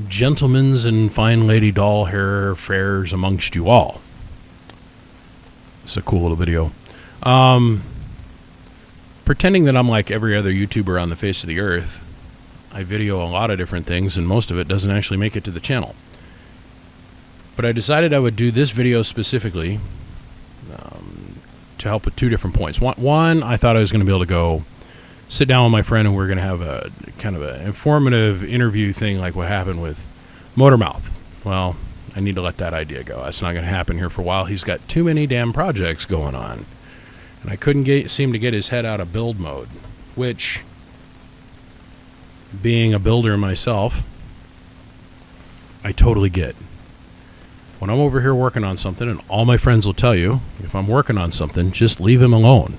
gentlemen's and fine lady doll hair fairs amongst you all. It's a cool little video. Pretending that I'm like every other YouTuber on the face of the earth, I video a lot of different things, and most of it doesn't actually make it to the channel. But I decided I would do this video specifically to help with two different points. One, I thought I was going to be able to go sit down with my friend and we're going to have a kind of an informative interview thing like what happened with Motormouth. Well, I need to let that idea go. That's not going to happen here for a while. He's got too many damn projects going on. And I couldn't seem to get his head out of build mode, which, being a builder myself, I totally get. When I'm over here working on something, and all my friends will tell you, if I'm working on something, just leave him alone.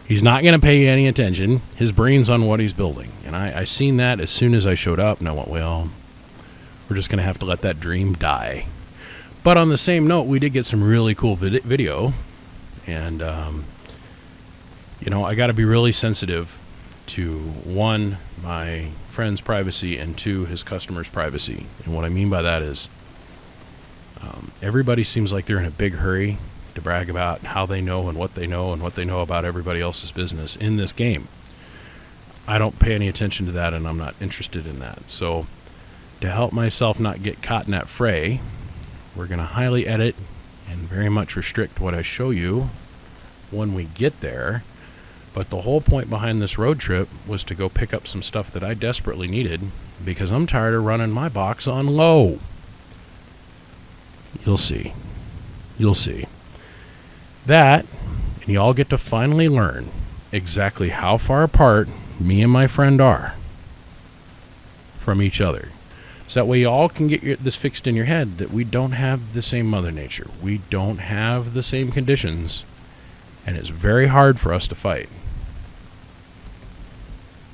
He's not going to pay you any attention. His brain's on what he's building. And I seen that as soon as I showed up, and I went, well, we're just going to have to let that dream die. But on the same note, we did get some really cool video. And, you know, I got to be really sensitive to, one, my friend's privacy, and two, his customer's privacy. And what I mean by that is everybody seems like they're in a big hurry to brag about how they know and what they know about everybody else's business in this game. I don't pay any attention to that, and I'm not interested in that. So to help myself not get caught in that fray, we're going to highly edit and very much restrict what I show you when we get there. But the whole point behind this road trip was to go pick up some stuff that I desperately needed because I'm tired of running my box on low. You'll see. You'll see. That, and you all get to finally learn exactly how far apart me and my friend are from each other. So that way you all can get this fixed in your head that we don't have the same Mother Nature. We don't have the same conditions, and it's very hard for us to fight,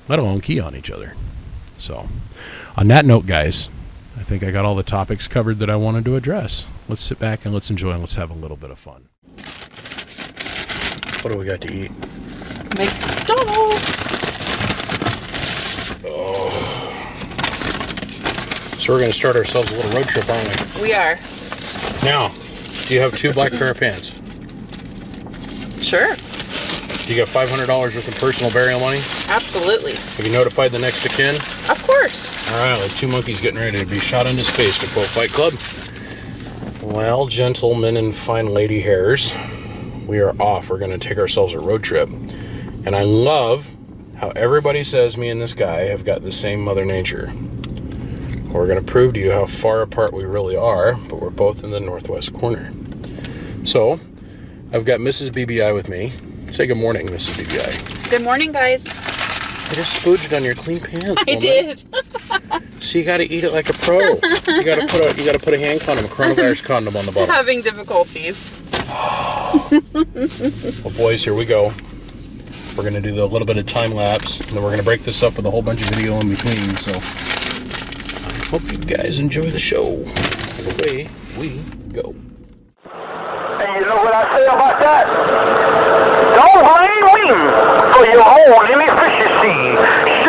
let alone key on each other. So, on that note, guys, I think I got all the topics covered that I wanted to address. Let's sit back and let's enjoy and let's have a little bit of fun. What do we got to eat? McDonald's. Oh. So we're going to start ourselves a little road trip, aren't we? We are. Now, do you have 2 black pair of pants? Sure. Do you got $500 worth of personal burial money? Absolutely. Have you notified the next of kin? Of course. All right, like 2 monkeys getting ready to be shot into space, to quote Fight Club. Well, gentlemen and fine lady hairs, we are off. We're going to take ourselves a road trip. And I love how everybody says me and this guy have got the same Mother Nature. We're going to prove to you how far apart we really are, but we're both in the northwest corner. So, I've got Mrs. BBI with me. Say good morning, Mrs. BBI. Good morning, guys. I just spooged on your clean pants. I did. So you got to eat it like a pro. You got to put a hand condom, a coronavirus condom on the bottom. Having difficulties. Well, boys, here we go. We're going to do a little bit of time lapse, and then we're going to break this up with a whole bunch of video in between. So I hope you guys enjoy the show. And away we go. And you know what I say about that? Don't blame me for your own inefficiency.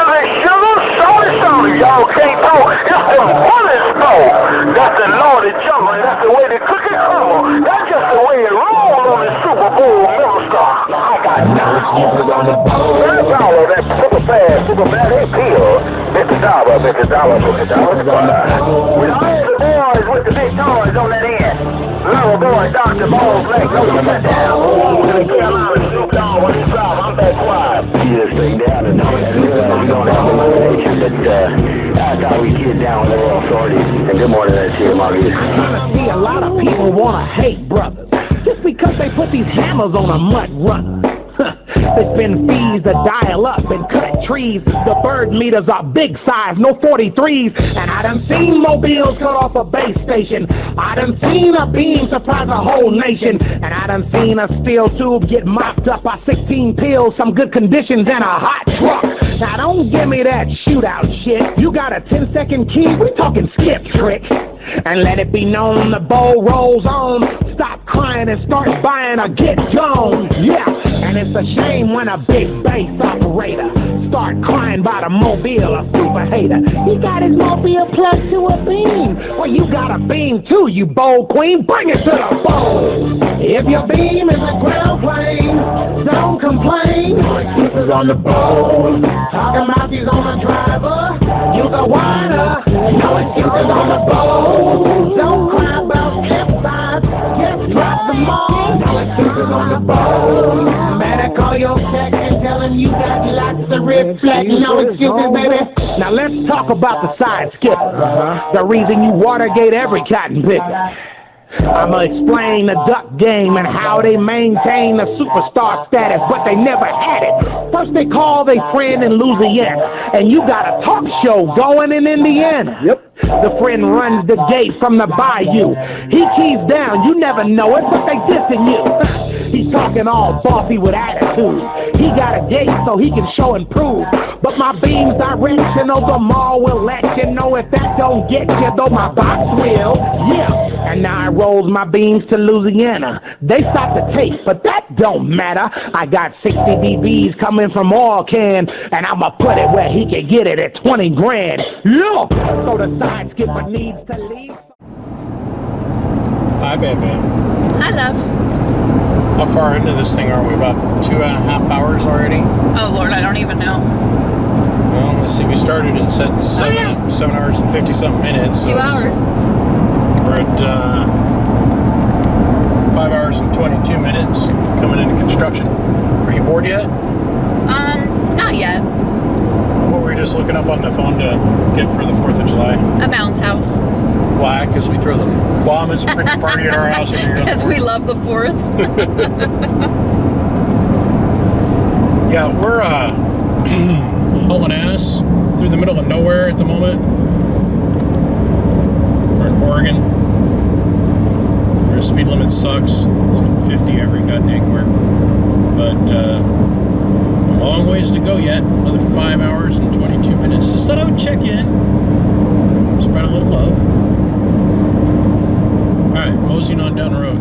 Sugar, sorry, y'all can't talk. It's the woman's fault. That's the Lord of Jungle. That's the way the cookie crumble. That's just the way it rolls on the Super Bowl middle star. I got nothing on the bowl. That's all of that super bad appeal. $50, $50. With the boys with the big toys on that end. Little boy, Dr. Ball's leg, go sit down. I'm back quiet. You just stay down and we don't have a motivation, but I thought we'd get down with the authorities. And good morning, that's here, Marcus. See, a lot of people want to hate brothers just because they put these hammers on a mud runner. They spend fees to dial up and cut trees. The bird meters are big size, no 43s. And I done seen mobiles cut off a base station. I done seen a beam surprise a whole nation. And I done seen a steel tube get mopped up by 16 pills, some good conditions, and a hot truck. Now don't give me that shootout shit. You got a 10-second key, we talking skip trick. And let it be known the bowl rolls on. Stop crying and start buying or get gone. Yeah. And it's a shame when a big bass operator start crying about a mobile, a super hater. He got his mobile plugged to a beam. Well, you got a beam too, you bold queen. Bring it to the bowl. If your beam is a ground plane, don't complain. No excuses on the bowl. Talking about these on the driver, you the whiner. No excuses on the bowl. Don't cry about capsize. Just drop them all. No excuses on the bowl. Better call your tech and tell him you got lots of reflex. No excuses, baby. Now let's talk about the side skipper. The reason you Watergate every cotton picker. I'ma explain the duck game and how they maintain the superstar status, but they never had it. First they call their friend in Louisiana, and you got a talk show going in Indiana. Yep. The friend runs the gate from the bayou. He keys down, you never know it, but they dissing you. He's talking all bossy with attitude. He got a gate so he can show and prove. But my beam's directional, the mall will let you know if that don't get you, though my box will. Yeah. And now I rolls my beams to Louisiana. They stopped the tape, but that don't matter. I got 60 dBs coming from Oil Can, and I'ma put it where he can get it at 20 grand. Look! So the side skipper needs to leave. Hi, baby. Hi, love. How far into this thing are we? About 2.5 hours already? Oh, Lord, I don't even know. Well, let's see. We started at 7 hours and 50-something minutes. 2 hours. We're at 5 hours and 22 minutes coming into construction. Are you bored yet? Not yet. What were you just looking up on the phone to get for the 4th of July? A bounce house. Why? Because we throw the bombest freaking party at our house every year. Because we love the 4th. Yeah, we're hauling ass through the middle of nowhere at the moment. We're in Oregon. Our speed limit sucks. It's like 50 every goddamn where. But a long ways to go yet. Another 5 hours and 22 minutes. Just thought I would check in. Spread a little love. Alright, moseying on down the road.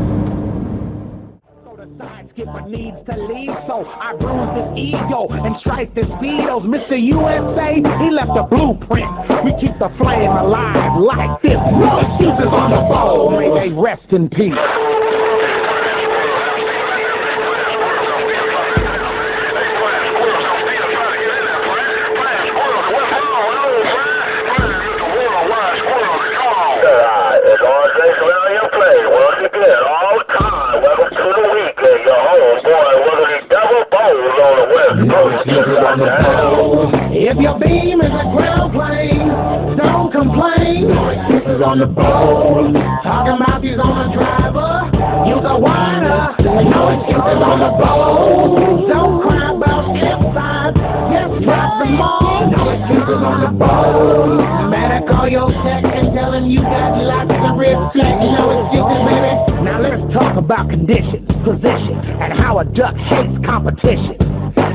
So the side skipper needs to leave, so I bruised his ego and striped his speedos. Mr. USA, he left a blueprint. We keep the flame alive like this. No excuses on the bowl. May they rest in peace. If your beam is a ground plane, don't complain. No excuses on the bowl. Talking about these on the driver, you the whiner. No excuses on the bowl. Don't cry about capsize, just drop them all. No excuses on the bowl. Better call your tech and tell him you got lots of reflex. No excuses, baby. Now let's talk about conditions, position, and how a duck hates competition.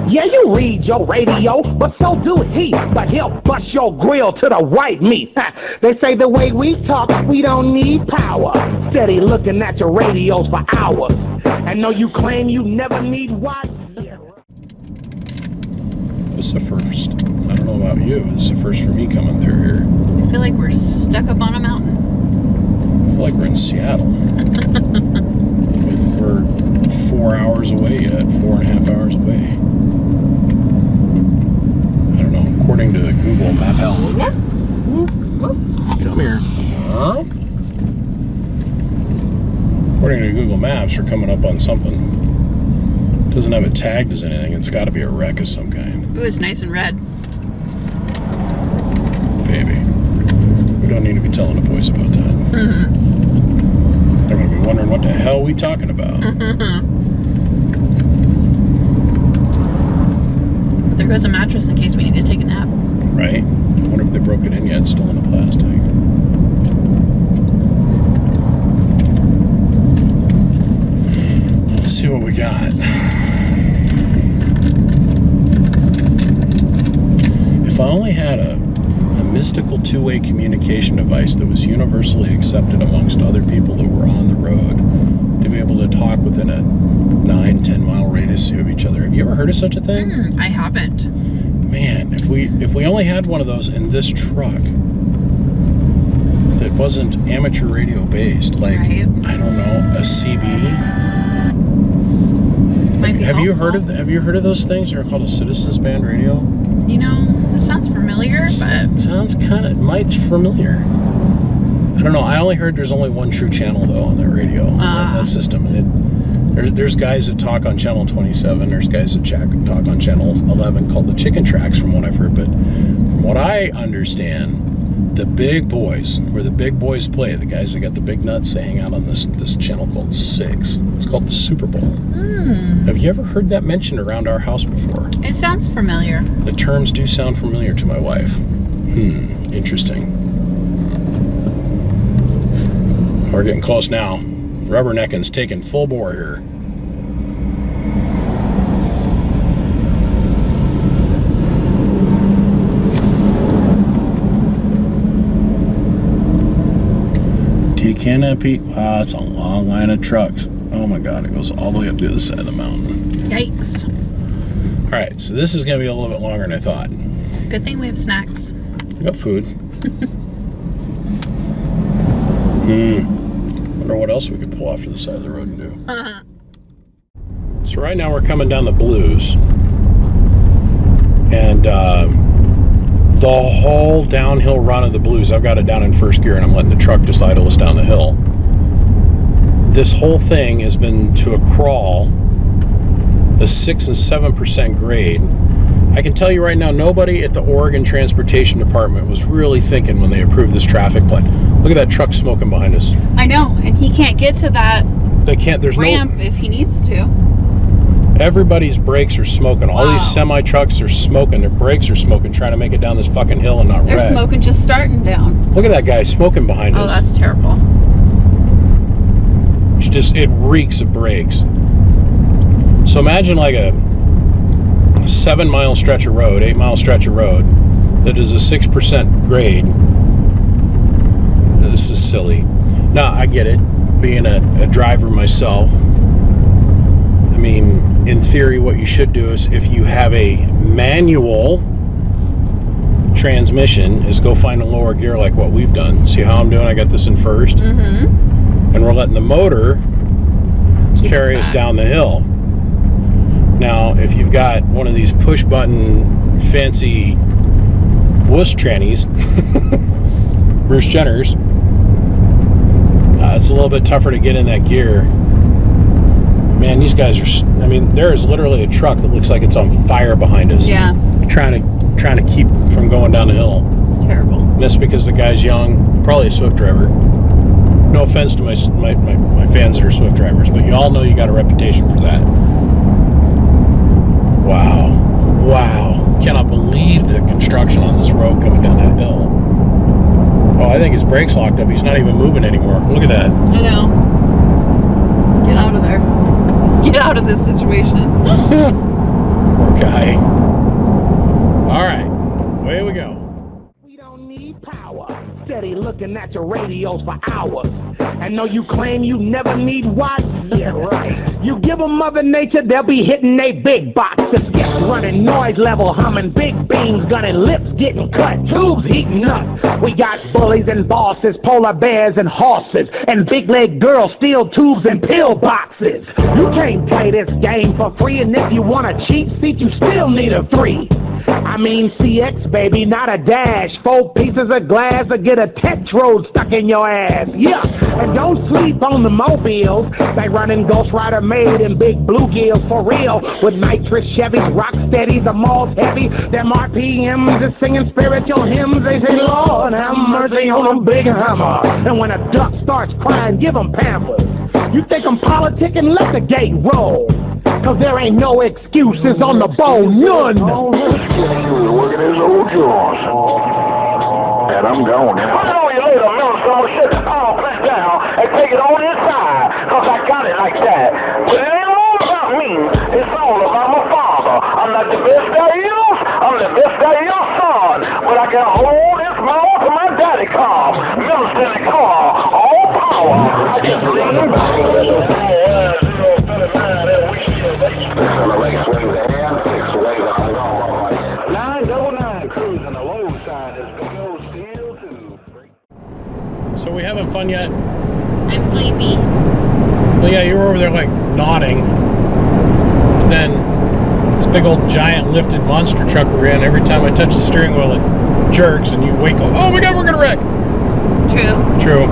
Yeah, you read your radio, but so do he. But he'll bust your grill to the white meat. They say the way we talk, we don't need power. Steady looking at your radios for hours. And know you claim you never need watch. This is the first. I don't know about you. This is the first for me coming through here. I feel like we're stuck up on a mountain. I feel like we're in Seattle. We're 4 hours away yet. 4.5 hours away. According to Google Map Come here. According to Google Maps, we're coming up on something. It doesn't have it tagged as anything. It's got to be a wreck of some kind. Ooh, it's nice and red. Baby. We don't need to be telling the boys about that. Mm-hmm. They're going to be wondering what the hell we talking about. There goes a mattress in case we need to take a nap. Right? I wonder if they broke it in yet. It's still in the plastic. Let's see what we got. If I only had a mystical two-way communication device that was universally accepted amongst other people that were on the road to be able to talk within a 9-10 mile radius of each other. Have you ever heard of such a thing? I haven't. Man, if we only had one of those in this truck that wasn't amateur radio based, like, Right. I don't know, a CB. Might be Have you helpful. heard of those things? They're called a citizens band radio. You know, this sounds familiar, but Sounds kind of might familiar. I don't know. I only heard there's only one true channel though on that radio, on that system. There's guys that talk on channel 27. There's guys that talk on channel 11 called the Chicken Tracks, from what I've heard. But from what I understand, the big boys, where the big boys play, the guys that got the big nuts, they hang out on this channel called 6. It's called the Super Bowl. Have you ever heard that mentioned around our house before? it sounds familiar. The terms do sound familiar to my wife. Interesting. We're getting close now. Rubberneckin's taking full bore here. Canopy. Wow, it's a long line of trucks. Oh my God, it goes all the way up the other side of the mountain. Yikes. All right, so this is going to be a little bit longer than I thought. Good thing we have snacks. We got food. Wonder what else we could pull off to the side of the road and do. So right now we're coming down the Blues. And the whole downhill run of the Blues, I've got it down in first gear and I'm letting the truck just idle us down the hill. This whole thing has been to a crawl, a 6 and 7% grade. I can tell you right now, nobody at the Oregon Transportation Department was really thinking when they approved this traffic plan. Look at that truck smoking behind us. I know, and he can't get to that They can't, there's ramp if he needs to. Everybody's brakes are smoking. All Wow. these semi-trucks are smoking. Their brakes are smoking, trying to make it down this fucking hill and not They're wreck. smoking just starting down. Look at that guy smoking behind Oh, us. that's terrible. It reeks of brakes. So imagine like a 7-mile stretch of road, 8-mile stretch of road that is a 6% grade. This is silly. Now, I get it. Being a driver myself, I mean, in theory, what you should do is, if you have a manual transmission, is go find a lower gear like what we've done. See how I'm doing? I got this in first. And we're letting the motor carry us down the hill. Now, if you've got one of these push-button fancy wuss trannies, Bruce Jenner's, it's a little bit tougher to get in that gear. Man, these guys are, I mean, there is literally a truck that looks like it's on fire behind us. Yeah. Trying to keep from going down the hill. It's terrible. And that's because the guy's young, probably a Swift driver. No offense to my fans that are Swift drivers, but you all know you got a reputation for that. Wow. Cannot believe the construction on this road coming down that hill. Oh, I think his brakes locked up. He's not even moving anymore. Look at that. I know. Get out of there. Get out of this situation. Poor guy. All right. Away we go. We don't need power. Steady looking at your radios for hours. And know you claim you never need what? Yeah, right. You give them Mother Nature, they'll be hitting they big boxes. Skips running, noise level humming, big beams gunning, lips getting cut, tubes heating up. We got bullies and bosses, polar bears and horses, and big leg girls, steel tubes and pill boxes. You can't play this game for free, and if you want a cheap seat, you still need a 3. I mean CX, baby, not a dash. 4 pieces of glass or get a tetrode stuck in your ass. Yeah, and don't sleep on the mobiles. They running Ghost Rider made in big bluegills for real. With nitrous Chevys, rock steady, the malls heavy. Them RPMs is singing spiritual hymns. They say, Lord, have mercy on a big hammer. And when a duck starts crying, give them Pampers. You think I'm politicking? Let the gate roll. Cause there ain't no excuses on the bone, none. Working his old jaws. And I'm going. Put it on you later, man. So shit, I'll press down and take it on inside. Cause I got it like that. But it ain't all about me. It's all about my father. I'm not the best guy yours. I'm the best guy your son. But I can hold this So we having fun yet? I'm sleepy. Well, yeah, you were over there like nodding. And then this big old giant lifted monster truck we're in. Every time I touch the steering wheel, it jerks, and you wake up. Oh my God, we're gonna wreck! True.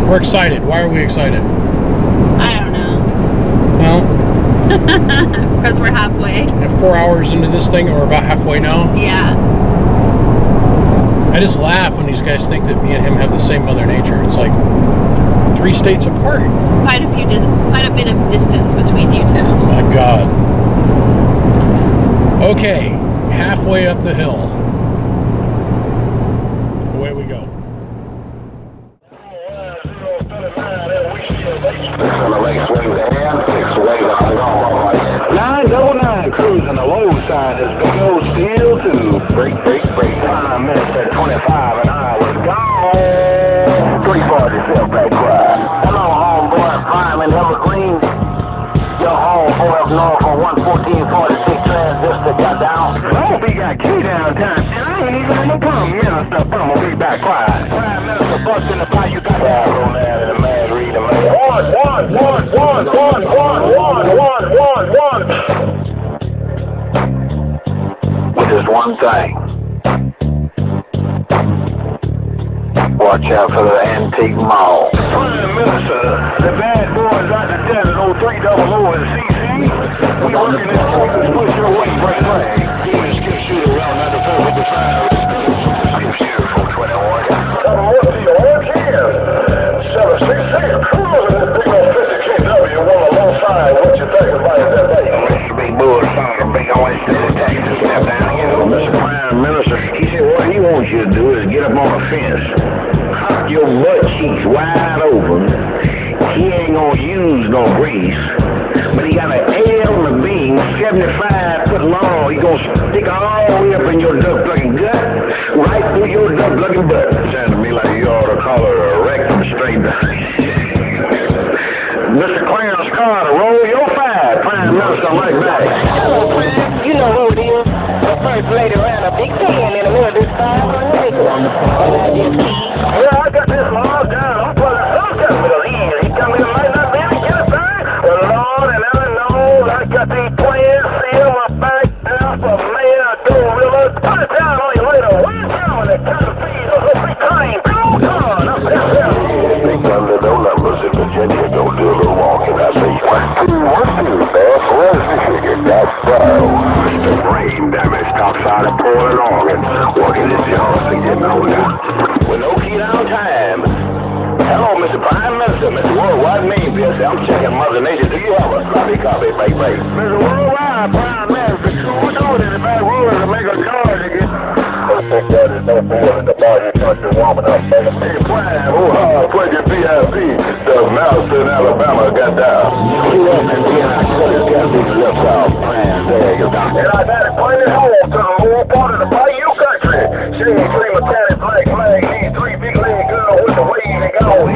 We're excited. Why are we excited? I don't know. Well, Because we're halfway. 4 hours into this thing, and we're about halfway now. Yeah. I just laugh when these guys think that me and him have the same Mother Nature. It's like 3 states apart. It's quite a bit of distance between you two. Oh my God. Okay, halfway up the hill. Away we go. Cruising the low side is big old steel too. Break. 5 minutes at 25 and I was gone. 340 Skullcracka. Hello, homeboy, fireman Evergreen. Your homeboy up north on 11446 transistor got down. Oh, we got key downtown, and I ain't even in the Prime Minister. I'ma be back quiet. Prime Minister busting the fire, you got that on there and the man reading, man. One. With just one thing. Watch out for the antique mall. Prime Minister, the bad boys out the desert, 0300 and CC. We working this week to push your way, right? Demon skip shooter around 94 with the fire. Skip shooter 421. Tell them what do you want here? 766 cruising this big old 50KW on the low side. What you think about that thing? Mr. Big Bull found a big old state of Texas step down here. Mr. Prime Minister, he said what he wants you to do is get up on a fence. Your butt cheeks wide open. He ain't gonna use no grease, but he got an L and a beam, 75 foot long. He gonna stick all the way up in your duck-looking gut, right through your duck-looking butt. Sounds to me like you ought to call it a rectum straight down. Mr. Clarence Carter, roll your 5. Prime Minister like that. Hello, Prime. You know who it is. The first lady ran a big pan in the middle of this 500 acres. Yeah, I got this log down. I'm putting some capital in. He come in might not be able to get it back. But Lord and Ellen knows I got these plans sealed my back down for mayor gorilla. Put it down on you later. One down that kind of feed us a big claim. Go on up there. Big under no numbers in Virginia. Go do a little walking. I say, 1, 2, 1, 2, fast. Where's the sugar? That's so. The brain damage topside of pouring on and walking his jaws to get older. With no key down time. Hello, Mr. Prime Minister, Mr. Worldwide Main Pierce. I'm checking Mother Nature. Do you have a copy, bye. Mr. Worldwide Prime Minister, who knows anybody willing to make a charge again? I think that is no more than the body country warming up, baby. Hey, Prime, put your VIP. The mouse in Alabama got down. He up and behind Curtis got these left out. Prime, there you go. And I got it pointed home to the lower part of the Bayou country. See 3 metallic black flags, these 3 big leg girls with the wave and go.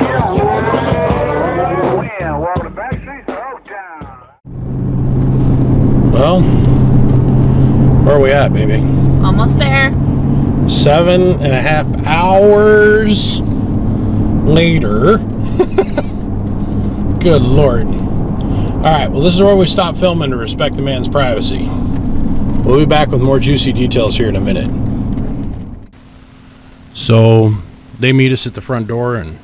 Yeah, walk the back streets of Oak Town. Well, where are we at, baby? Almost there. 7.5 hours later. Good Lord. Alright, well, this is where we stop filming to respect the man's privacy. We'll be back with more juicy details here in a minute. So, they meet us at the front door, and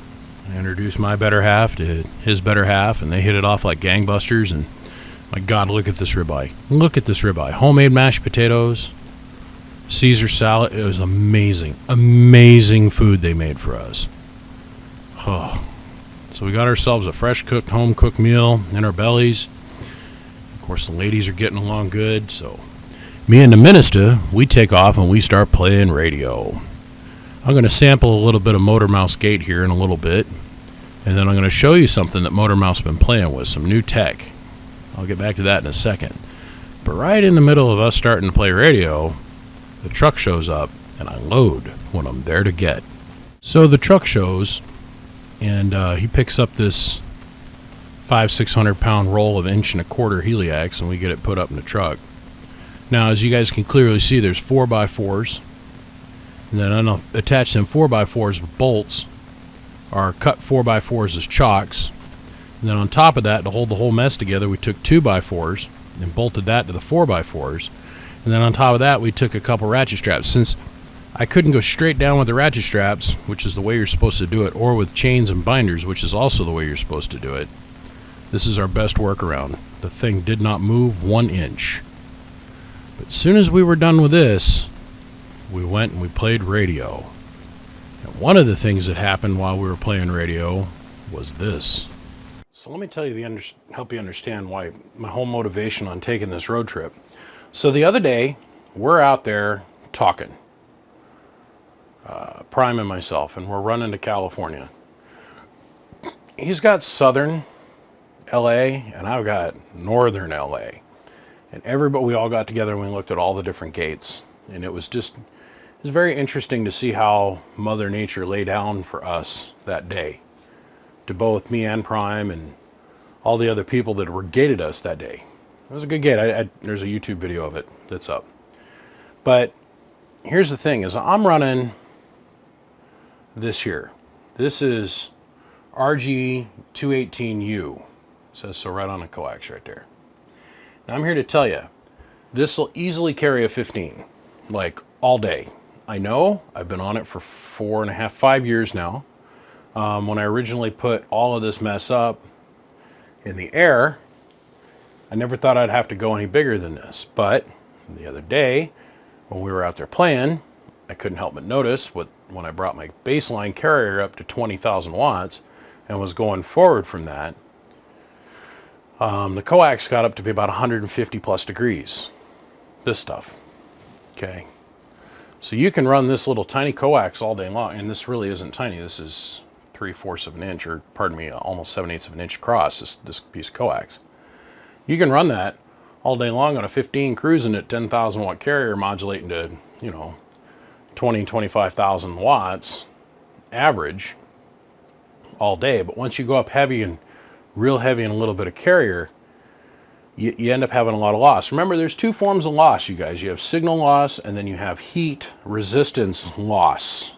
I introduce my better half to his better half, and they hit it off like gangbusters, and my God, look at this ribeye. Look at this ribeye. Homemade mashed potatoes, Caesar salad. It was amazing. Amazing food they made for us. Oh. So we got ourselves a fresh cooked, home cooked meal in our bellies. Of course, the ladies are getting along good, so me and the minister, we take off and we start playing radio. I'm going to sample a little bit of Motor Mouse Gate here in a little bit, and then I'm going to show you something that Motor Mouse has been playing with, some new tech. I'll get back to that in a second. But right in the middle of us starting to play radio, the truck shows up, and I load what I'm there to get. So the truck shows, and he picks up this 500-600 pound roll of 1.25" heliax, and we get it put up in the truck. Now, as you guys can clearly see, there's 4x4s, and then attached them 4x4s with bolts are cut 4x4s as chocks. And then on top of that, to hold the whole mess together, we took 2x4s and bolted that to the 4x4s. And then on top of that, we took a couple ratchet straps. Since I couldn't go straight down with the ratchet straps, which is the way you're supposed to do it, or with chains and binders, which is also the way you're supposed to do it, this is our best workaround. The thing did not move 1 inch. But as soon as we were done with this, we went and we played radio. And one of the things that happened while we were playing radio was this. So let me tell you, help you understand why my whole motivation on taking this road trip. So the other day, we're out there talking, Prime and myself, and we're running to California. He's got southern LA, and I've got northern LA. And we all got together and we looked at all the different gates. And it was very interesting to see how Mother Nature lay down for us that day. To both me and Prime and all the other people that were gated us that day. It was a good gate. There's a YouTube video of it that's up. But here's the thing, is I'm running this here. This is RG218U. It says so right on the coax right there. Now I'm here to tell you, this will easily carry a 15, like all day. I know, I've been on it for 5 years now. When I originally put all of this mess up in the air, I never thought I'd have to go any bigger than this. But the other day, when we were out there playing, I couldn't help but notice when I brought my baseline carrier up to 20,000 watts and was going forward from that, the coax got up to be about 150 plus degrees. This stuff. Okay. So you can run this little tiny coax all day long, and this really isn't tiny. This is 3/4 of an inch, or pardon me, almost 7/8 of an inch across, this piece of coax. You can run that all day long on a 15 cruising at 10,000 watt carrier, modulating to, 20, 25,000 watts average all day. But once you go up heavy and real heavy and a little bit of carrier, you end up having a lot of loss. Remember, there's 2 forms of loss, you guys. You have signal loss, and then you have heat resistance loss.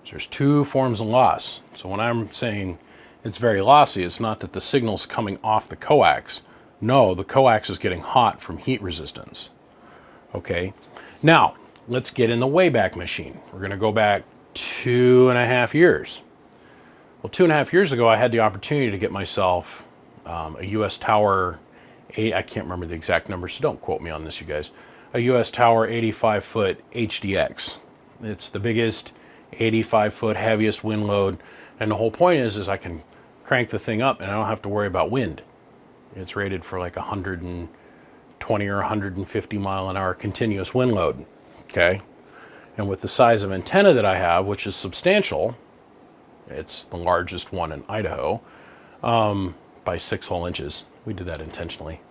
So there's 2 forms of loss. So when I'm saying it's very lossy, it's not that the signal's coming off the coax. No, the coax is getting hot from heat resistance. Okay, now let's get in the Wayback Machine. We're going to go back 2.5 years. Well, 2.5 years ago, I had the opportunity to get myself a US Tower 8, I can't remember the exact number, so don't quote me on this, you guys. A US Tower 85-foot HDX. It's the biggest 85-foot heaviest wind load, and the whole point is I can crank the thing up and I don't have to worry about wind. It's rated for like 120 or 150 mile an hour continuous wind load. Okay, and with the size of antenna that I have, which is substantial, it's the largest one in Idaho, by 6 whole inches. We did that intentionally.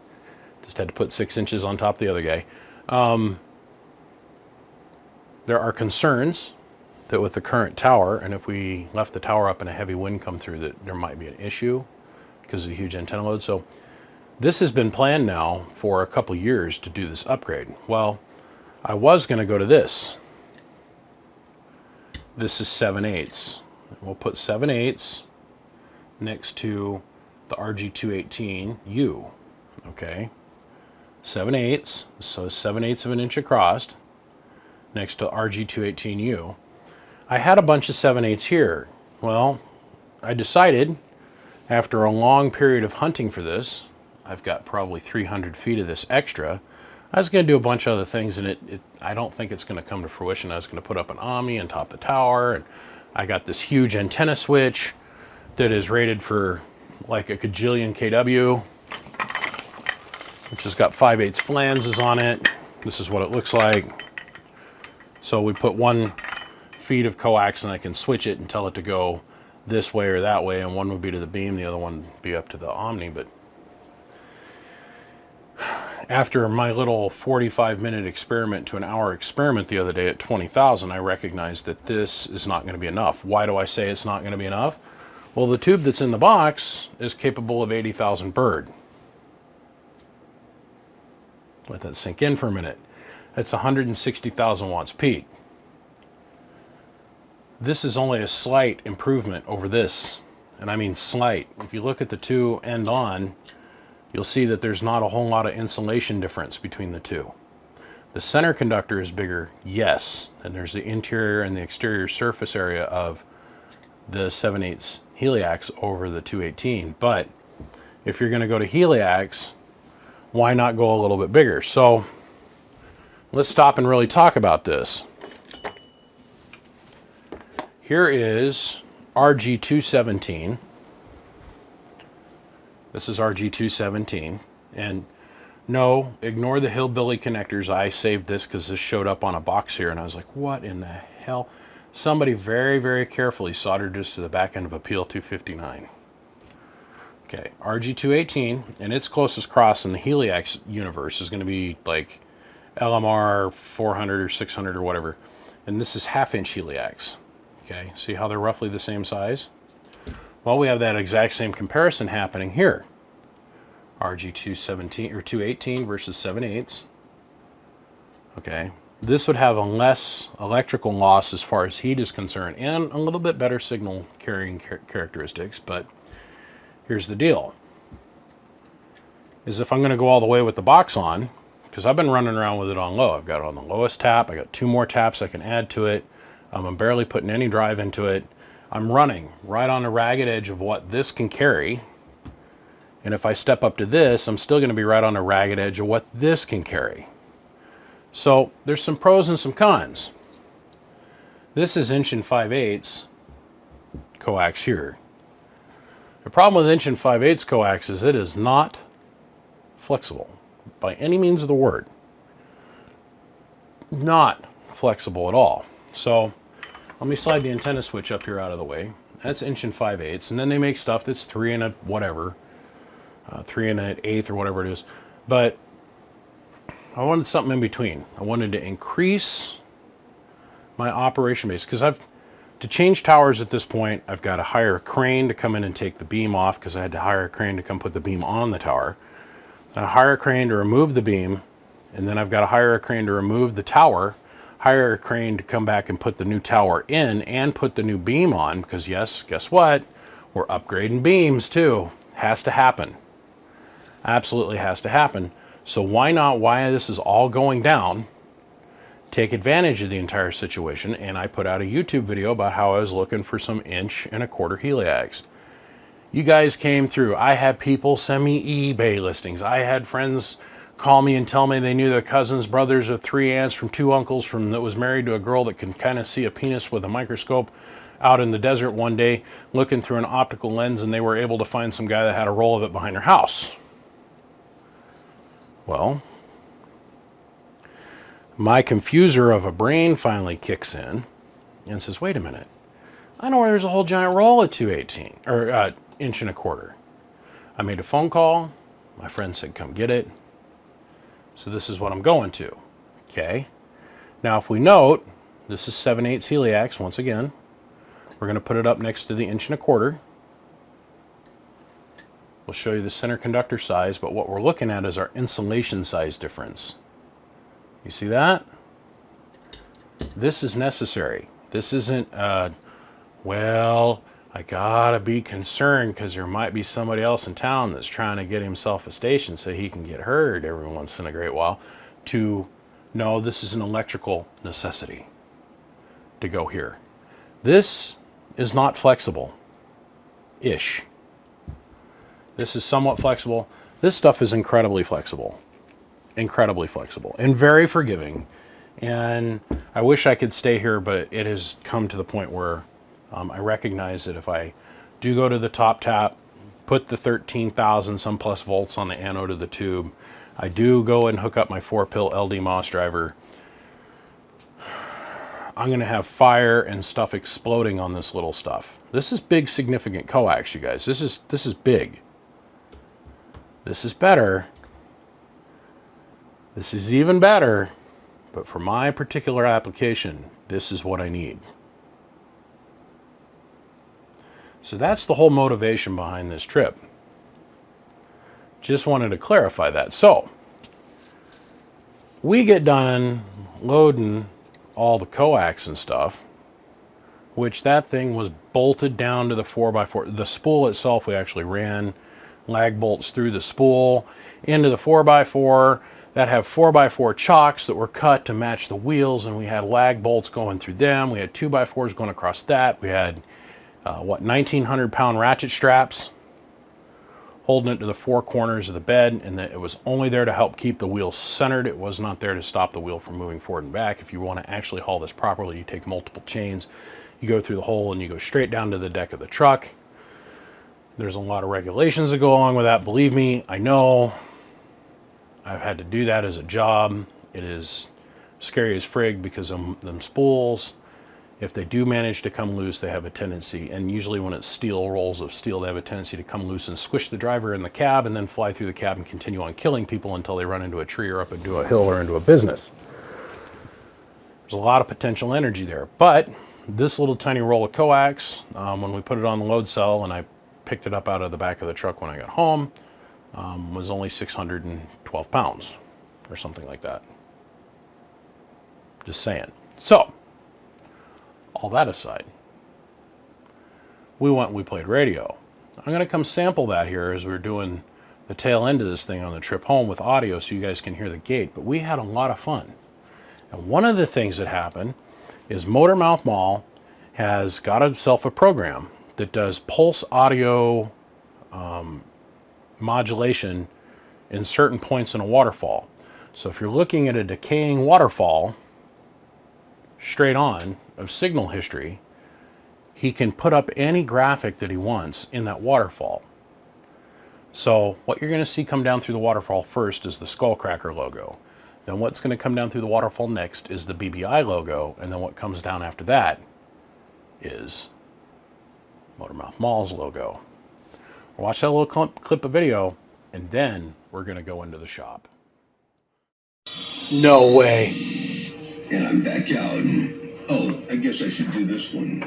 Just had to put 6 inches on top of the other guy. There are concerns that with the current tower, and if we left the tower up and a heavy wind come through, that there might be an issue because of the huge antenna load. So this has been planned now for a couple years to do this upgrade. Well, I was going to go to this. This is 7/8. We'll put 7/8 next to the RG218U. Okay, 7/8, so 7/8 of an inch across next to RG218U. I had a bunch of 7/8 here. Well, I decided after a long period of hunting for this, I've got probably 300 feet of this extra. I was going to do a bunch of other things, and I don't think it's going to come to fruition. I was going to put up an Omni on top of the tower, and I got this huge antenna switch that is rated for like a gajillion kW, which has got 5/8 flanges on it. This is what it looks like. So we put 1 feet of coax, and I can switch it and tell it to go this way or that way, and one would be to the beam, the other one would be up to the Omni. But After my little 45-minute experiment to an hour experiment the other day at 20,000, I recognized that this is not going to be enough. Why do I say it's not going to be enough? Well, the tube that's in the box is capable of 80,000 bird. Let that sink in for a minute. That's 160,000 watts peak. This is only a slight improvement over this, and I mean slight. If you look at the two end on, you'll see that there's not a whole lot of insulation difference between the two. The center conductor is bigger, yes, and there's the interior and the exterior surface area of the 7/8 Heliax over the 218. But if you're going to go to Heliax, why not go a little bit bigger? So let's stop and really talk about this. Here is RG217. This is RG217, and no, ignore the hillbilly connectors. I saved this because this showed up on a box here, and I was like, what in the hell? Somebody very, very carefully soldered this to the back end of a PL259. Okay, RG218, and its closest cross in the Heliax universe is going to be like LMR 400 or 600 or whatever, and this is half-inch Heliax. Okay, see how they're roughly the same size? Well, we have that exact same comparison happening here. RG217 or 218 versus 7/8. Okay, this would have a less electrical loss as far as heat is concerned, and a little bit better signal carrying characteristics. But here's the deal: is if I'm going to go all the way with the box on, because I've been running around with it on low. I've got it on the lowest tap. I got 2 more taps I can add to it. I'm barely putting any drive into it. I'm running right on the ragged edge of what this can carry. And if I step up to this, I'm still going to be right on the ragged edge of what this can carry. So there's some pros and some cons. This is inch and 5/8 coax here. The problem with inch and 5/8 coax is it is not flexible by any means of the word. Not flexible at all. So let me slide the antenna switch up here out of the way. That's inch and 5/8, and then they make stuff that's 3 and a whatever, 3 and an eighth or whatever it is. But I wanted something in between. I wanted to increase my operation base because to change towers at this point, I've got to hire a crane to come in and take the beam off because I had to hire a crane to come put the beam on the tower. I hire a crane to remove the beam, and then I've got to hire a crane to remove the tower. Hire a crane to come back and put the new tower in and put the new beam on, because yes, guess what? We're upgrading beams too. Has to happen. Absolutely has to happen. So why not, while this is all going down, take advantage of the entire situation? And I put out a YouTube video about how I was looking for some 1 1/4 Heliax. You guys came through. I had people send me eBay listings. I had friends call me and tell me they knew their cousins, brothers, or 3 aunts from 2 uncles that was married to a girl that can kind of see a penis with a microscope out in the desert one day looking through an optical lens, and they were able to find some guy that had a roll of it behind their house. Well, my confuser of a brain finally kicks in and says, wait a minute, I know where there's a whole giant roll at 218 or 1 1/4. I made a phone call. My friend said, come get it. So this is what I'm going to. Okay. Now, if we note, this is 7/8 Heliax once again. We're going to put it up next to the 1 1/4. We'll show you the center conductor size, but what we're looking at is our insulation size difference. You see that? This is necessary. This isn't, well, I gotta be concerned because there might be somebody else in town that's trying to get himself a station so he can get heard every once in a great while. No, this is an electrical necessity to go here. This is not flexible-ish. This is somewhat flexible. This stuff is incredibly flexible. Incredibly flexible and very forgiving. And I wish I could stay here, but it has come to the point where I recognize that if I do go to the top tap, put the 13,000 some plus volts on the anode of the tube, I do go and hook up my 4-pill LD MOS driver, I'm going to have fire and stuff exploding on this little stuff. This is big, significant coax, you guys. This is big. This is better This is even better, but for my particular application, this is what I need. So that's the whole motivation behind this trip. Just wanted to clarify that. So, we get done loading all the coax and stuff, which that thing was bolted down to the 4x4. The spool itself, we actually ran lag bolts through the spool into the 4x4 that have 4x4 chocks that were cut to match the wheels, and we had lag bolts going through them. We had 2x4s going across that. We had 1,900-pound ratchet straps holding it to the four corners of the bed, and it was only there to help keep the wheel centered. It was not there to stop the wheel from moving forward and back. If you want to actually haul this properly, you take multiple chains, you go through the hole, and you go straight down to the deck of the truck. There's a lot of regulations that go along with that. Believe me, I know. I've had to do that as a job. It is scary as frig because of them spools. If they do manage to come loose, they have a tendency, and usually when it's steel, rolls of steel, they have a tendency to come loose and squish the driver in the cab and then fly through the cab and continue on killing people until they run into a tree or up into a hill or into a business. There's a lot of potential energy there. But this little tiny roll of coax, when we put it on the load cell and I picked it up out of the back of the truck when I got home, was only 612 pounds or something like that. Just saying. So, all that aside, we played radio. I'm going to come sample that here as we're doing the tail end of this thing on the trip home with audio so you guys can hear the gate. But we had a lot of fun. And one of the things that happened is Motor Mouth Mall has got itself a program that does pulse audio modulation in certain points in a waterfall. So if you're looking at a decaying waterfall straight on of signal history, he can put up any graphic that he wants in that waterfall. So what you're going to see come down through the waterfall first is the Skullcracka logo. Then what's going to come down through the waterfall next is the BBI logo, and then what comes down after that is Motor Mouth Mall's logo. We'll watch that little clip of video, and then we're going to go into the shop. No way. And I'm back out. Oh, I guess I should do this one.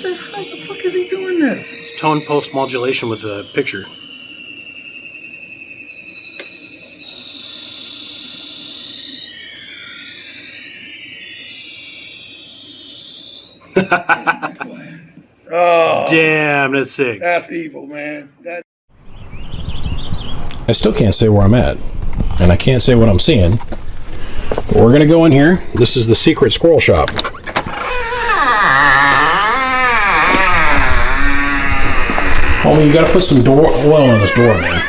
How the fuck is he doing this? Tone post modulation with a picture. Oh, Damn, that's sick. that's evil, man. I still can't say where I'm at, and I can't say what I'm seeing. But we're going to go in here. This is the secret squirrel shop. Homie, you got to put some door oil on this door, man.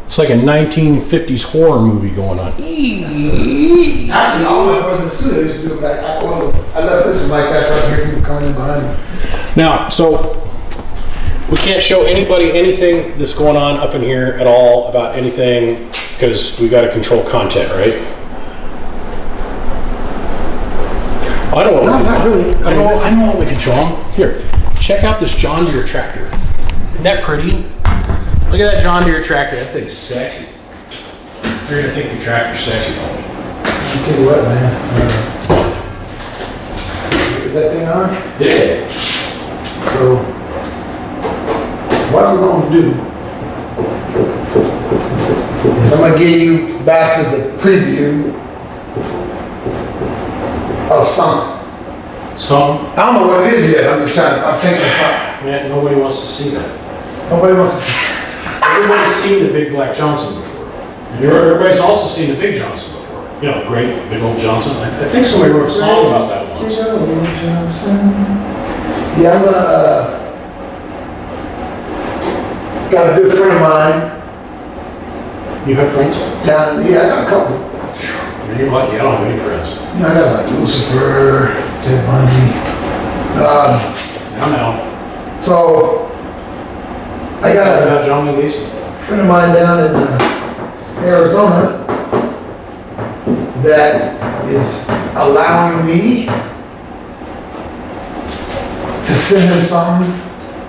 It's like a 1950s horror movie going on. Actually, all my doors in the studio used to do it, but I left this one like that so I can hear people coming in behind me. Now, so we can't show anybody anything that's going on up in here at all about anything because we got to control content, right? I know what we not really. I know what we can show them. Here, check out this John Deere tractor. Isn't that pretty? Look at that John Deere tractor. That thing's sexy. You're gonna think the tractor's sexy, don't you? I'll tell you what, man. Is that thing on? Yeah. So, what I'm going to do is I'm going to give you bastards a preview of something. Something? I don't know what it is yet. I'm thinking of something. Yeah, nobody wants to see that. Nobody wants to see. Everybody's seen the Big Black Johnson before. And everybody's also seen the Big Johnson before. You know, great big old Johnson. I think somebody wrote a song about that once. Yeah, I'm gonna, got a good friend of mine. You have friends? Down, yeah, I got a couple. You're lucky, I don't have any friends. You know, I got like Lucifer, Ted Bundy. Now. So, I got John and Lisa. a friend of mine down in Arizona that is allowing me to send him something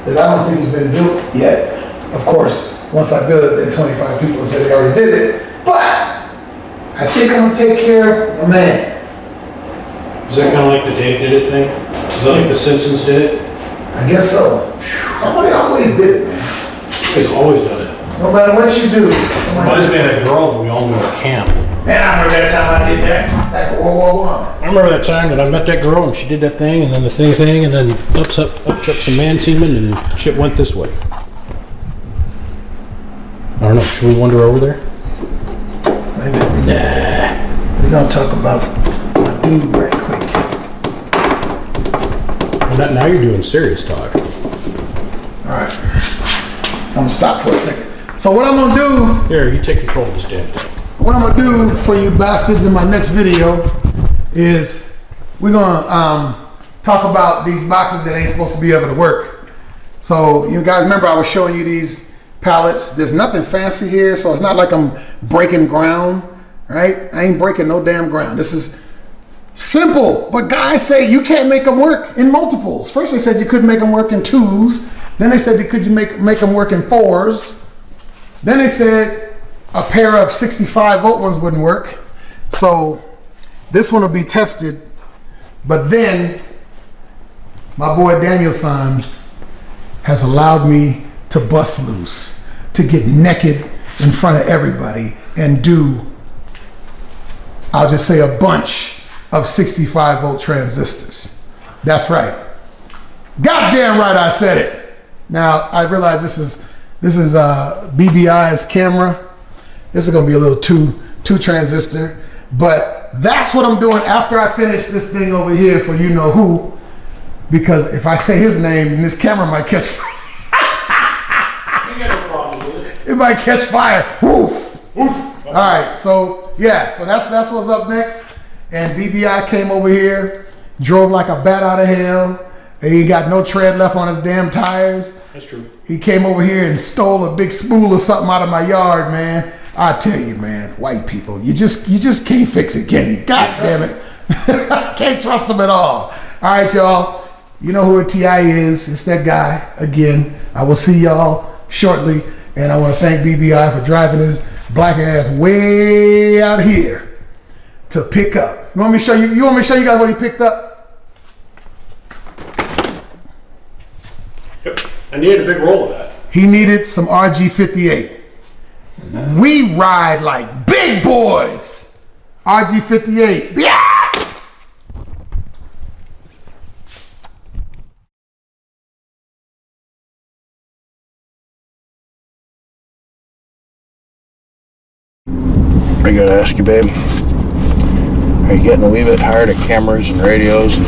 that I don't think has been built yet. Of course, once I build it, then 25 people said they already did it. But I think I'm gonna take care of a man. Is that kind of like the Dave did it thing? Is that like the Simpsons did it? I guess so. Somebody always did it, man. He's always done it. No matter what you do, somebody Reminds me of that girl that we all knew at camp. Man, I remember that time I did that, back in World War I. I remember that time that I met that girl and she did that thing and then the thing and then up chucked some man semen and shit went this way. I don't know, should we wander over there? Maybe. Nah. We're gonna talk about my dude right quick. Well, now you're doing serious talk. Alright. I'm gonna stop for a second. So what I'm gonna do, Here, you take control of this damn thing. what I'm gonna do for you bastards in my next video is we're gonna talk about these boxes that ain't supposed to be able to work. So you guys remember I was showing you these pallets. There's nothing fancy here, so it's not like I'm breaking ground, right? I ain't breaking no damn ground. This is simple, but guys say you can't make them work in multiples. First they said you couldn't make them work in 2s. Then they said you could make them work in 4s. Then they said a pair of 65 volt ones wouldn't work. So this one will be tested. But then my boy Danielson has allowed me to bust loose, to get naked in front of everybody and do, I'll just say, a bunch of 65 volt transistors. That's right. Goddamn right I said it. Now I realize this is BBI's camera. This is gonna be a little two transistor, but that's what I'm doing after I finish this thing over here for you know who, because if I say his name, then this camera might catch fire. It might catch fire. Woof. Woof. All right, so yeah, so that's what's up next. And BBI came over here, drove like a bat out of hell. He got no tread left on his damn tires. That's true. He came over here and stole a big spool of something out of my yard, man. I tell you, man, white people, you just can't fix it, can you? God damn it. Can't trust them at all. All right, y'all. You know who a TI is. It's that guy. Again, I will see y'all shortly. And I want to thank BBI for driving his black ass way out here to pick up. You want me to show you guys what he picked up? Yep. I needed a big roll of that. He needed some RG58. We ride like big boys. RG58. Biatch! I gotta ask you, babe, are you getting a wee bit tired of cameras and radios and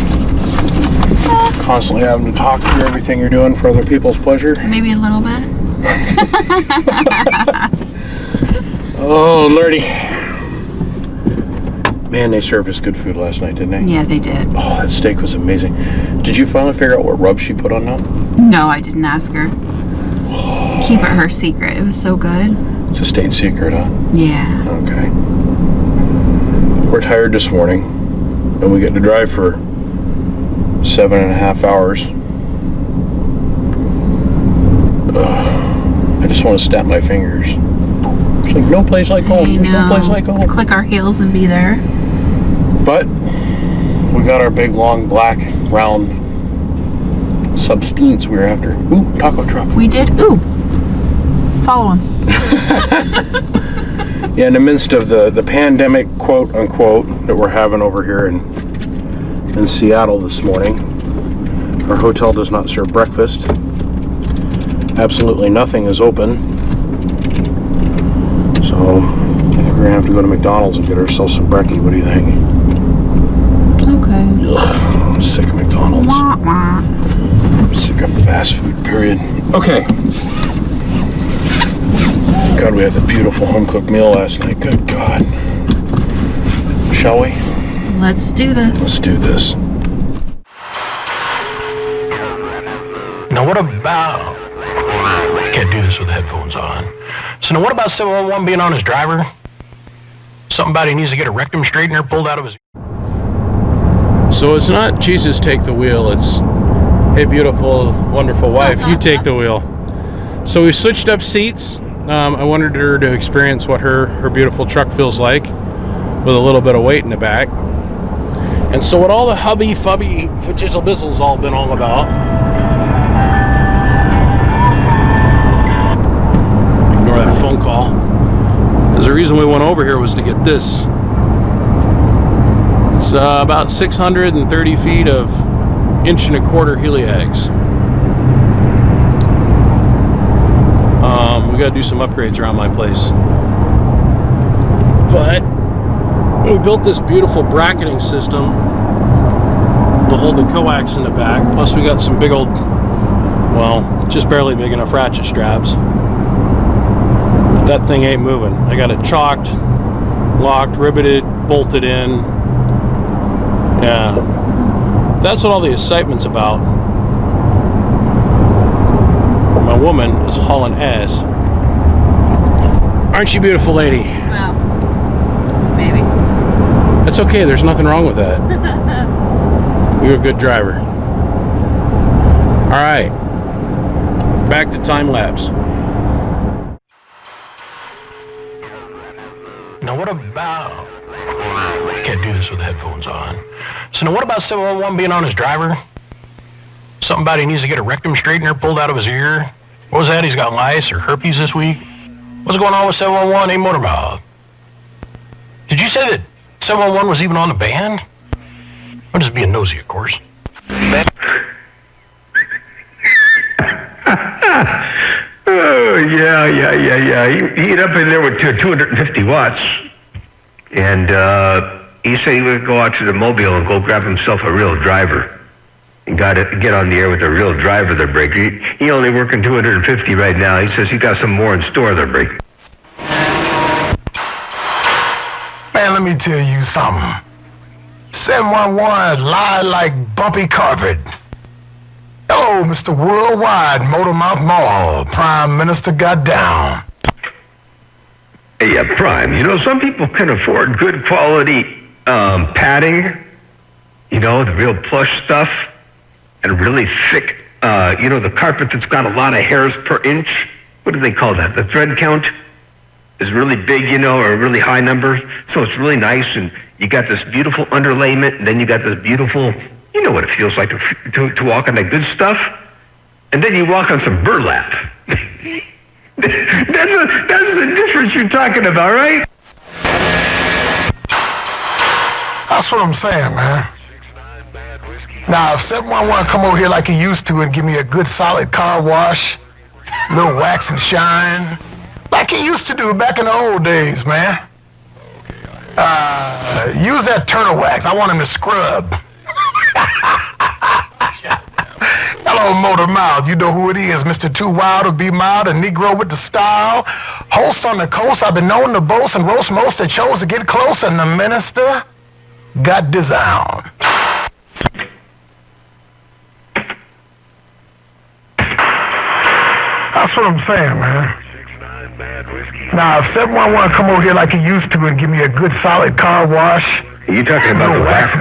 constantly having to talk through everything you're doing for other people's pleasure? Maybe a little bit. Oh, Lordy. Man, they served us good food last night, didn't they? Yeah, they did. Oh, that steak was amazing. Did you finally figure out what rub she put on now? No, I didn't ask her. Keep it her secret. It was so good. It's a state secret, huh? Yeah. Okay. We're tired this morning, and we get to drive for 7.5 hours. I just want to snap my fingers. It's like no place like home. There's no place like home. Click our heels and be there. But we got our big, long, black, round substance we were after. Ooh, taco truck. We did. Ooh. Follow him. Yeah, in the midst of the pandemic, quote unquote, that we're having over here in Seattle this morning, our hotel does not serve breakfast. Absolutely nothing is open. So I think we're gonna have to go to McDonald's and get ourselves some brekkie. What do you think? Okay. Ugh, I'm sick of McDonald's. Wah, wah. I'm sick of fast food, period. Okay. God, we had the beautiful home-cooked meal last night. Good God. Shall we? Let's do this. Let's do this. Now what about... Can't do this with headphones on. So now what about 711 being on his driver? Something about he needs to get a rectum straightener pulled out of his... So it's not Jesus take the wheel, it's Hey, beautiful, wonderful wife, you take the wheel. So we switched up seats. I wanted her to experience what her beautiful truck feels like with a little bit of weight in the back. And so what all the hubby-fubby fizzle bizzle's all been all about. Ignore that phone call. Because the reason we went over here was to get this. It's about 630 feet of 1.25" heliags. We got to do some upgrades around my place. But we built this beautiful bracketing system to hold the coax in the back. Plus we got some big old, well, just barely big enough ratchet straps. But that thing ain't moving. I got it chalked, locked, riveted, bolted in. Yeah. That's what all the excitement's about. My woman is hauling ass. Aren't you, beautiful lady? Well, maybe. That's okay. There's nothing wrong with that. You're a good driver. All right. Back to time lapse. Now what about... I can't do this with the headphones on. So now what about 711 being on his driver? Something about he needs to get a rectum straightener pulled out of his ear? What was that? He's got lice or herpes this week? What's going on with 711? Hey, Motormouth. Did you say that 711 was even on the band? I'm just being nosy, of course. Oh, yeah. He get up in there with 250 watts. And he said he would go out to the mobile and go grab himself a real driver. And got to get on the air with a real driver, the breaker. He only working 250 right now. He says he got some more in store, the breaker. Man, let me tell you something. 711 lie like bumpy carpet. Hello, Mr. Worldwide Motormouth Mall. Prime Minister got down. Hey, yeah, Prime. You know, some people can afford good quality padding. You know, the real plush stuff. And really thick, you know, the carpet that's got a lot of hairs per inch. What do they call that? The thread count is really big, you know, or a really high number. So it's really nice, and you got this beautiful underlayment, and then you got this beautiful, you know what it feels like to walk on that good stuff. And then you walk on some burlap. That's the difference you're talking about, right? That's what I'm saying, man. Now, if 711 come over here like he used to and give me a good solid car wash, little wax and shine, like he used to do back in the old days, man. Use that turtle wax. I want him to scrub. Hello, Motor Mouth. You know who it is. Mr. Too Wild to Be Mild, a Negro with the style. Host on the coast. I've been known to boast and roast most that chose to get close, and the minister got disarmed. That's what I'm saying, man. Now, if 711 come over here like he used to and give me a good solid car wash, you talking about the wax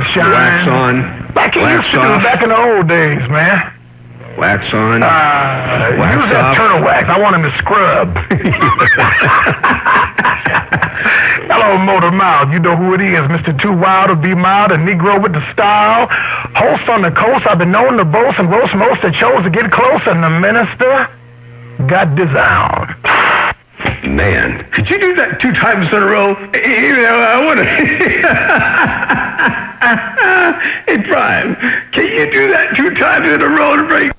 on? Like he used to do back in the old days, man. Wax on? Use that turtle wax. I want him to scrub. Hello, Motor Mouth. You know who it is. Mr. Too Wild to Be Mild, a Negro with the style. Host on the coast. I've been known to boast and roast most that chose to get close, and the minister got disarmed. Man, could you do that 2 times in a row? You know, I want to... Hey, Prime, can you do that 2 times in a row to break?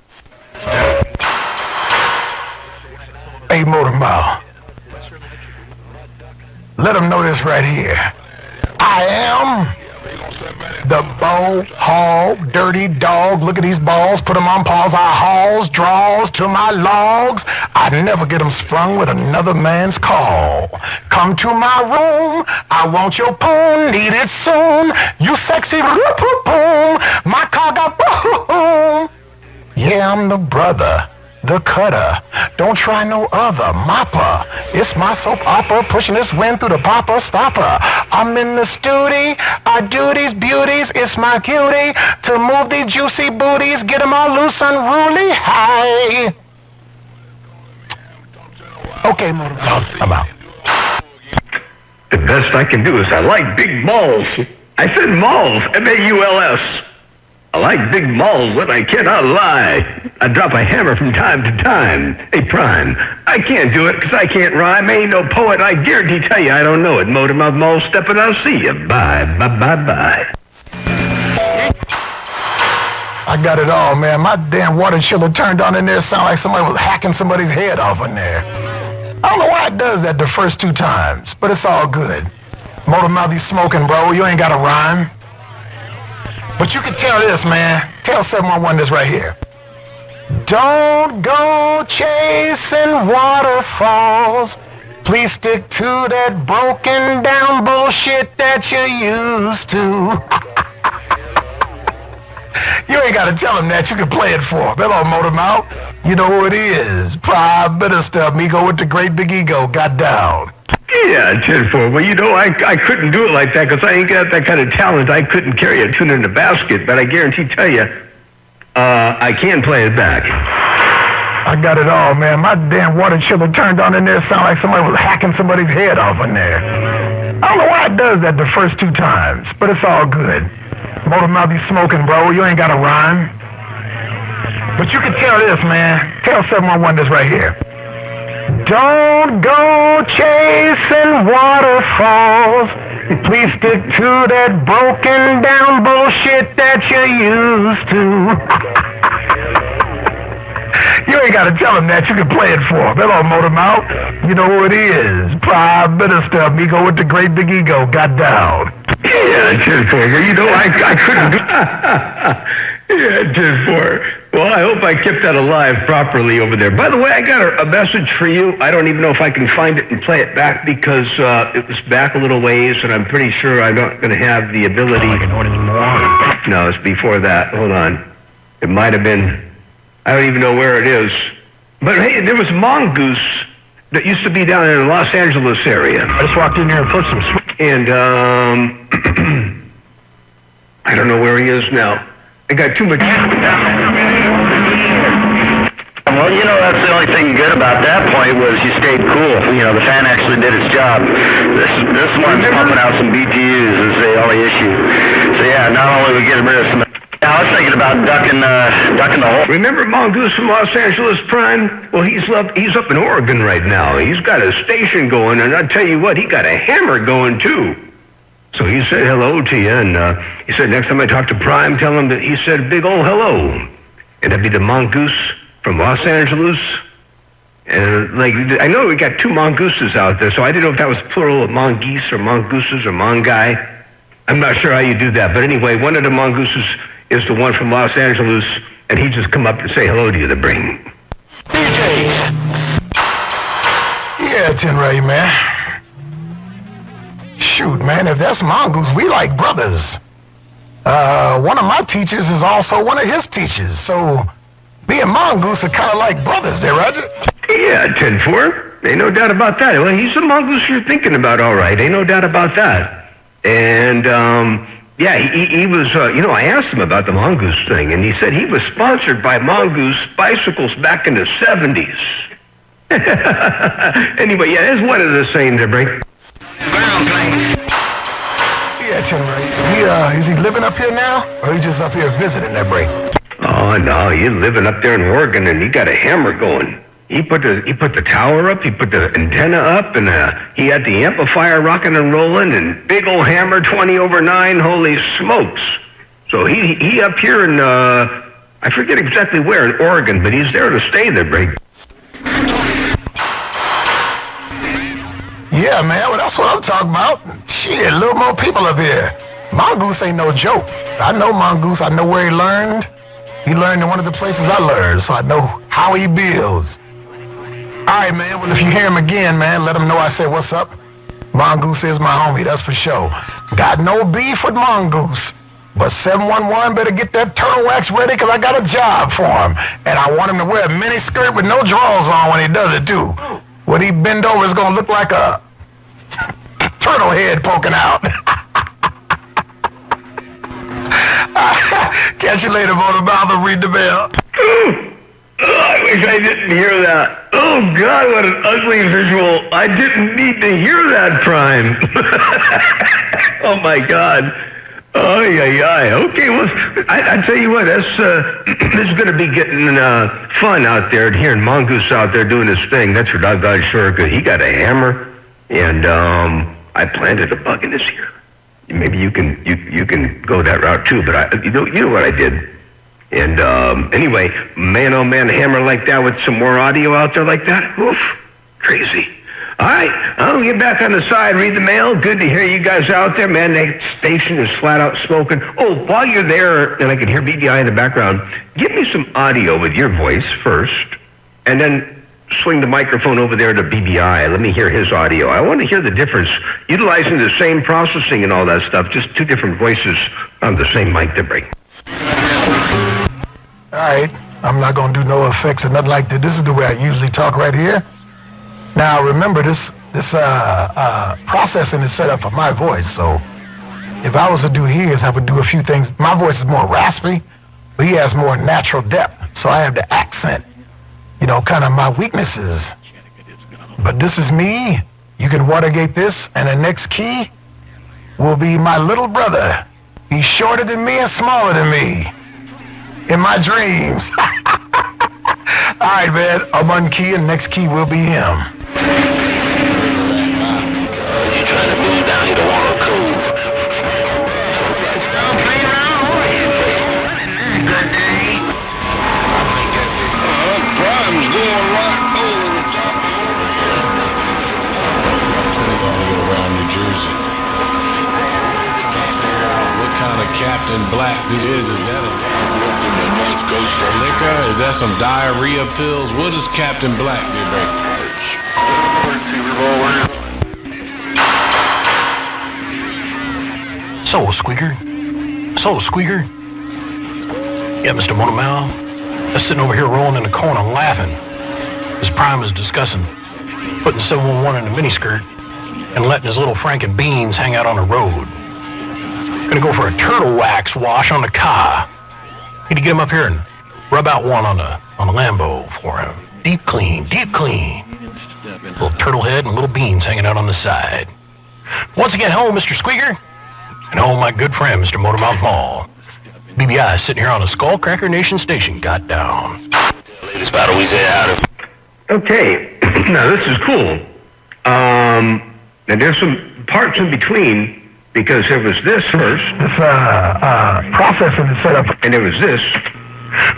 Hey, Motor Mouth. Let them know this right here. I am the bow hog, dirty dog. Look at these balls. Put them on pause. I hauls, draws to my logs. I never get them sprung with another man's call. Come to my room. I want your poon. Need it soon. You sexy boom. My car got boom. Yeah, I'm the brother the cutter. Don't try no other mopper. It's my soap opera, pushing this wind through the popper stopper. I'm in the studio, I do these beauties. It's my cutie to move these juicy booties, get them all loose, unruly. Hi. Okay, I'm out. The best I can do is I like big malls. I said malls, M-A-U-L-S. I like big malls, and I cannot lie. I drop a hammer from time to time. Hey, Prime, I can't do it because I can't rhyme. I ain't no poet. I guarantee tell you I don't know it. Motormouth Mall stepping, I'll see you. Bye, bye, bye, bye. I got it all, man. My damn water chiller turned on in there. Sound like somebody was hacking somebody's head off in there. I don't know why it does that the first 2 times, but it's all good. Motormouth, you smoking, bro. You ain't got a rhyme. But you can tell this, man. Tell 711 this right here. Don't go chasing waterfalls. Please stick to that broken down bullshit that you're used to. You ain't got to tell him that. You can play it for him. Hello, Motormouth. You know who it is. Prime Minister, amigo with the great big ego, got down. Yeah, 10-4. Well, you know, I couldn't do it like that because I ain't got that kind of talent. I couldn't carry a tune in the basket, but I guarantee tell you, I can play it back. I got it all, man. My damn water chiller turned on in there. Sound like somebody was hacking somebody's head off in there. I don't know why it does that the first 2 times, but it's all good. Motormouth, you smoking, bro. You ain't got a rhyme. But you can tell this, man. Tell 711 this right here. Don't go chasing waterfalls. Please stick to that broken down bullshit that you're used to. You ain't got to tell him that. You can play it for him. Hello, Motormouth. You know who it is. Prime Minister, amigo with the great big ego, got down. Yeah, 10-4. Well, you know, I couldn't do Yeah, 10-4. Well, I hope I kept that alive properly over there. By the way, I got a message for you. I don't even know if I can find it and play it back because it was back a little ways, and I'm pretty sure I'm not going to have the ability. No, it's before that. Hold on. It might have been. I don't even know where it is. But hey, there was Mongoose that used to be down in the Los Angeles area. I just walked in here and put some... And, I don't know where he is now. I got too much... Well, you know, that's the only thing good about that point was you stayed cool. You know, the fan actually did its job. This one's pumping out some BTUs is the only issue. So yeah, not only we get rid of some... I was thinking about ducking the hole. Remember Mongoose from Los Angeles, Prime? Well, he's up in Oregon right now. He's got a station going, and I'll tell you what, he got a hammer going, too. So he said hello to you, and he said next time I talk to Prime, tell him that he said a big old hello. And that'd be the Mongoose from Los Angeles. And, like, I know we got 2 mongooses out there, so I didn't know if that was plural of mongoose or mongooses or mongai. I'm not sure how you do that, but anyway, one of the mongooses is the one from Los Angeles, and he just come up to say hello to you to bring. DJ! Yeah, Tin Ray, man. Shoot, man, if that's Mongoose, we like brothers. One of my teachers is also one of his teachers, so me and Mongoose are kind of like brothers there, Roger. Yeah, 10-4. Ain't no doubt about that. Well, he's the Mongoose you're thinking about, all right. Ain't no doubt about that. And, yeah, he was, you know, I asked him about the Mongoose thing, and he said he was sponsored by Mongoose bicycles back in the 70s. Anyway, yeah, there's one of the same to bring. Yeah, Tim Ray. Is he living up here now, or he just up here visiting that break? Oh, no, he's living up there in Oregon, and he got a hammer going. He put the tower up, he put the antenna up, and he had the amplifier rocking and rolling, and big old hammer 20/9, holy smokes. So he up here in, I forget exactly where in Oregon, but he's there to stay there, break. Yeah, man, well, that's what I'm talking about. Shit, a little more people up here. Mongoose ain't no joke. I know Mongoose, I know where he learned. He learned in one of the places I learned, so I know how he builds. All right, man. Well, if you hear him again, man, let him know I said what's up. Mongoose is my homie, that's for sure. Got no beef with Mongoose. But 711 better get that turtle wax ready because I got a job for him. And I want him to wear a mini skirt with no drawers on when he does it, too. When he bend over, it's going to look like a turtle head poking out. Catch you later, Motormouth, and read the bell. I wish I didn't hear that. Oh, God, what an ugly visual. I didn't need to hear that, Prime. Oh, my God. Oh, yeah. Okay, well, I tell you what, this is going to be getting fun out there, hearing Mongoose out there doing his thing. That's for doggone sure, because he got a hammer, and I planted a bug in his ear. Maybe you can go that route, too, but you know what I did. And anyway, man, oh man, a hammer like that with some more audio out there like that, oof, crazy. All right, I'll get back on the side, read the mail. Good to hear you guys out there, man. That station is flat out smoking. Oh, while you're there, and I can hear BDI in the background, give me some audio with your voice first, and then swing the microphone over there to BBI. Let me hear his audio. I want to hear the difference, utilizing the same processing and all that stuff, just two different voices on the same mic to bring. All right, I'm not going to do no effects or nothing like that. This is the way I usually talk right here. Now, remember, this processing is set up for my voice, so if I was to do his, I would do a few things. My voice is more raspy, but he has more natural depth, so I have the accent, you know, kind of my weaknesses. But this is me. You can Watergate this, and the next key will be my little brother. He's shorter than me and smaller than me. In my dreams. All right, man. I'm on key, and next key will be him. You trying to move down here to Walnut Cove? Don't play around with you. Good day. Prime's going right over the top. Around New Jersey. What kind of Captain Black this is that a liquor? Is that some diarrhea pills? What does Captain Black do, baby? So, Squeaker. Yeah, Mr. Motormouth. I'm sitting over here rolling in the corner laughing. As Prime is discussing putting 711 in a miniskirt and letting his little Franken beans hang out on the road. Gonna go for a turtle wax wash on the car. Need to get him up here and rub out one on the Lambo for him. Deep clean. Little turtle head and little beans hanging out on the side. Once again, hello, Mr. Squeaker. And hello, my good friend, Mr. Motormouth Mall. BBI sitting here on a Skullcracka Nation station. Got down. Latest battle we say out of. Okay, now this is cool. And there's some parts in between, because there was this first. This processing is set up. And there was this.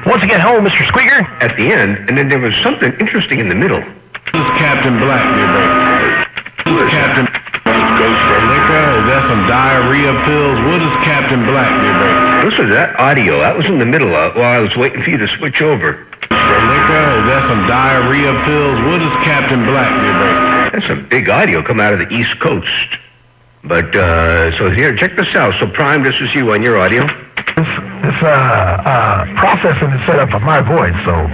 Once again, hello, Mr. Squeaker. At the end, and then there was something interesting in the middle. This is Captain Black, dear baby. This is Captain Ghost for liquor? Is that some diarrhea pills? What is Captain Black, dear baby? Listen to that audio. That was in the middle while I was waiting for you to switch over. For liquor? Is that some diarrhea pills? What is Captain Black, dear baby? That's some big audio coming out of the East Coast. But, so here, check this out. So, Prime, this is you on your audio. This processing is set up for my voice, so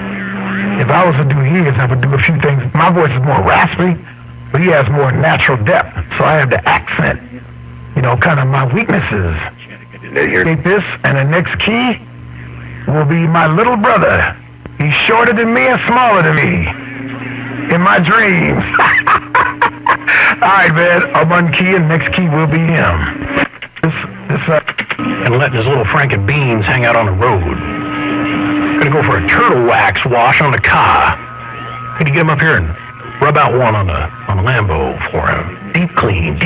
if I was to do his, I would do a few things. My voice is more raspy, but he has more natural depth, so I have the accent, you know, kind of my weaknesses. Take this, and the next key will be my little brother. He's shorter than me and smaller than me. In my dreams. All right, man. I'm on key, and next key will be him. And letting his little Franken beans hang out on the road. Gonna go for a turtle wax wash on the car. Need to get him up here and rub out one on the Lambo for him. Deep clean.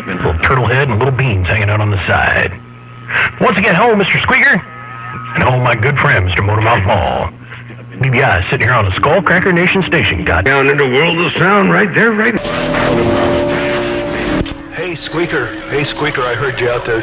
Little turtle head and little beans hanging out on the side. Once again, hello, Mr. Squeaker. And hello, my good friend, Mr. Motormouth Mall. BBI sitting here on the Skullcracka Nation station. Got down in the world of sound right there, right. Hey, Squeaker, I heard you out there.